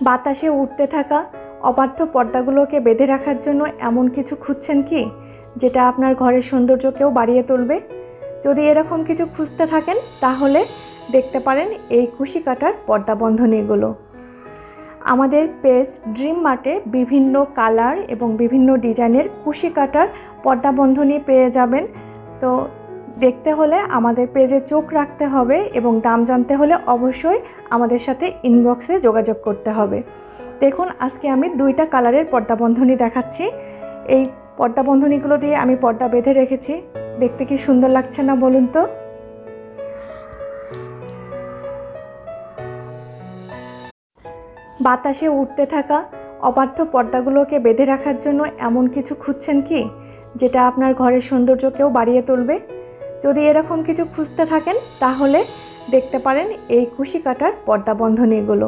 বাতাসে উড়তে থাকা অপার্থ পর্দাগুলোকে বেঁধে রাখার জন্য এমন কিছু খুঁজছেন কি, যেটা আপনার ঘরের সৌন্দর্যকেও বাড়িয়ে তুলবে? যদি এরকম কিছু খুঁজতে থাকেন তাহলে দেখতে পারেন এই কুশি কাটার পর্দা বন্ধনীগুলো। আমাদের পেজ ড্রিম মার্টে বিভিন্ন কালার এবং বিভিন্ন ডিজাইনের কুশি কাটার পর্দা বন্ধনী পেয়ে যাবেন। তো দেখতে হলে আমাদের পেজে চোখ রাখতে হবে এবং দাম জানতে হলে অবশ্যই আমাদের সাথে ইনবক্সে যোগাযোগ করতে হবে। দেখুন, আজকে আমি 2টা কালারের পর্দা বন্ধনী দেখাচ্ছি। এই পর্দা বন্ধনীগুলো দিয়ে আমি পর্দা বেঁধে রেখেছি। দেখতে কি সুন্দর লাগছে না বলুন তো? বাতাসে উড়তে থাকা অপার্থ পর্দাগুলোকে বেঁধে রাখার জন্য এমন কিছু খুঁজছেন কি, যেটা আপনার ঘরের সৌন্দর্যকেও বাড়িয়ে তুলবে? যদি এরকম কিছু খুঁজতে থাকেন তাহলে দেখতে পারেন এই কুশি কাটার পর্দা বন্ধনীগুলো।